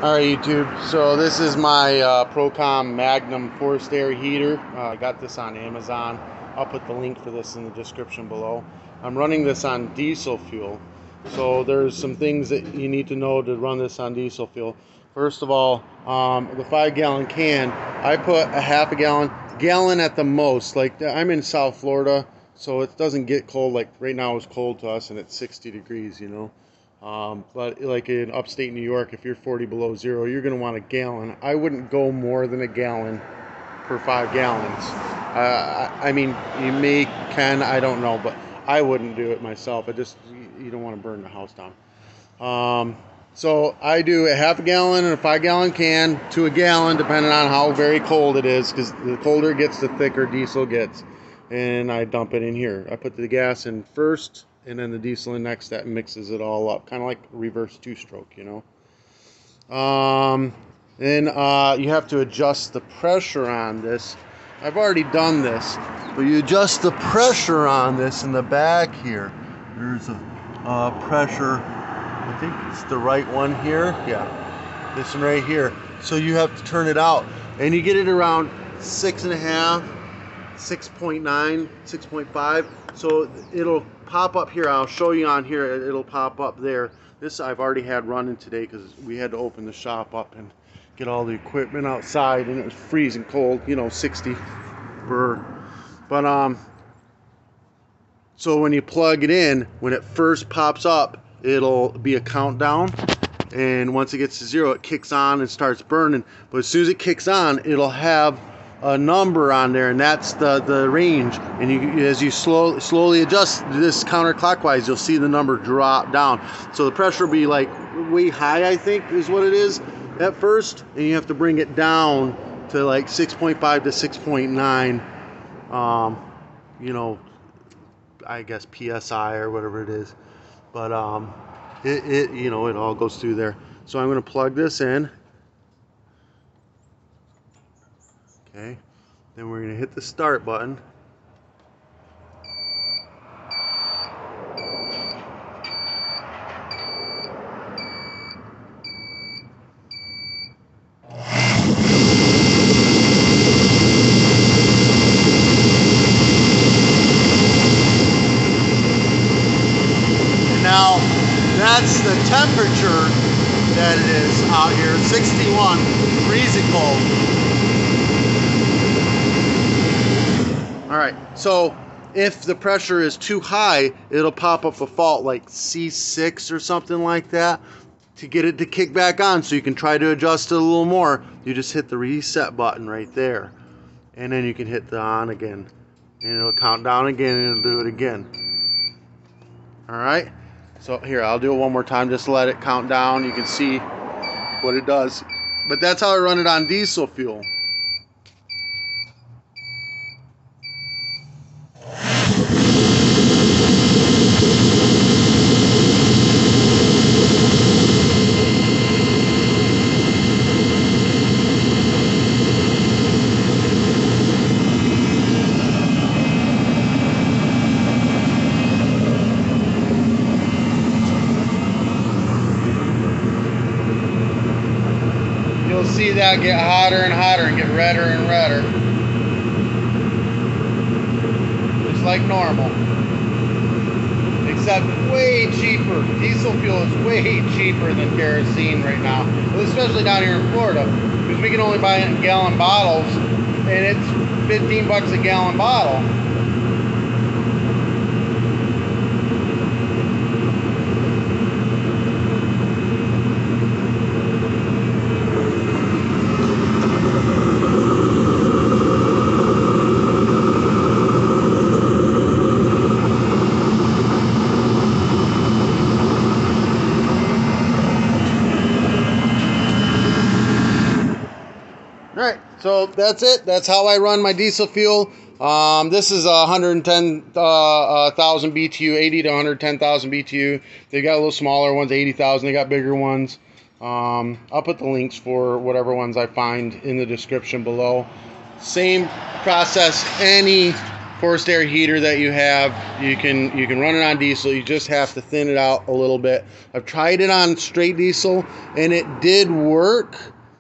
Alright YouTube, so this is my Procom Magnum forced air heater. I got this on Amazon. I'll put the link for this in the description below. I'm running this on diesel fuel. So there's some things that you need to know to run this on diesel fuel. First of all, the 5-gallon can, I put a half a gallon at the most. Like, I'm in South Florida, so it doesn't get cold. Like right now it's cold to us and it's 60 degrees, you know. But like in upstate New York, if you're 40 below zero, you're going to want a gallon. I wouldn't go more than a gallon per 5 gallons. I mean, you can, I don't know, but I wouldn't do it myself. You don't want to burn the house down. So I do a half a gallon in a 5-gallon can to a gallon, depending on how very cold it is, because the colder it gets, the thicker diesel gets. And I dump it in here. I put the gas in first, and then the diesel in next. That mixes it all up, kind of like reverse two-stroke, you know. Then you have to adjust the pressure on this. I've already done this, but you adjust the pressure on this in the back here. There's a pressure, I think it's the right one here. Yeah, this one right here. So you have to turn it out, and you get it around 6.5, 6.9, 6.5. So it'll pop up here. I'll show you on here. It'll pop up there. This I've already had running today because we had to open the shop up and get all the equipment outside, and it was freezing cold, you know, 60 for. But so when you plug it in, when it first pops up, it'll be a countdown, and once it gets to 0, it kicks on and starts burning. But as soon as it kicks on, it'll have a number on there, and that's the range. And as you slowly adjust this counterclockwise, you'll see the number drop down. So the pressure will be like way high, I think is what it is at first, and you have to bring it down to like 6.5 to 6.9, you know, I guess PSI or whatever it is. But you know, it all goes through there. So I'm going to plug this in. Okay, then we're going to hit the start button. And now that's the temperature that it is out here, 61, freezing cold. Alright, so if the pressure is too high, it'll pop up a fault like C6 or something like that. To get it to kick back on, so you can try to adjust it a little more, you just hit the reset button right there. And then you can hit the on again. And it'll count down again, and it'll do it again. Alright, so here, I'll do it one more time just to let it count down. You can see what it does. But that's how I run it on diesel fuel. You'll see that get hotter and hotter and get redder and redder. Just like normal. Except way cheaper. Diesel fuel is way cheaper than kerosene right now. Especially down here in Florida. Because we can only buy it in gallon bottles. And it's 15 bucks a gallon bottle. Alright, so that's it. That's how I run my diesel fuel. This is 110,000 BTU, 80 to 110,000 BTU. They got a little smaller ones, 80,000. They got bigger ones. I'll put the links for whatever ones I find in the description below. Same process any forced air heater that you have. You can run it on diesel. You just have to thin it out a little bit. I've tried it on straight diesel, and it did work.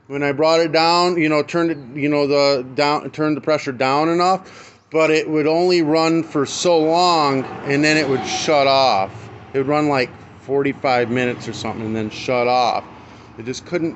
When I brought it down, you know, turned the pressure down enough, but it would only run for so long, and then it would shut off. It would run like 45 minutes or something, and then shut off. It just couldn't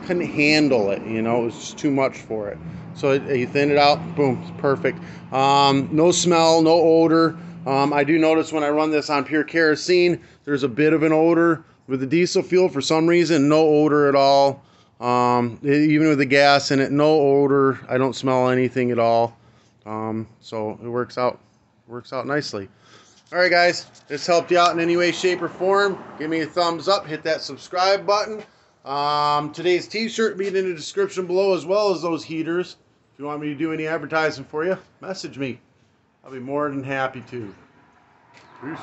handle it, you know. It was just too much for it. So you thin it out, boom, it's perfect. No smell, no odor. I do notice when I run this on pure kerosene, there's a bit of an odor. With the diesel fuel, for some reason, no odor at all. Even with the gas in it, no odor. I don't smell anything at all. So it works out nicely. All right, guys, this helped you out in any way, shape, or form. Give me a thumbs up. Hit that subscribe button. Today's t-shirt will be in the description below, as well as those heaters. If you want me to do any advertising for you, message me. I'll be more than happy to. Peace.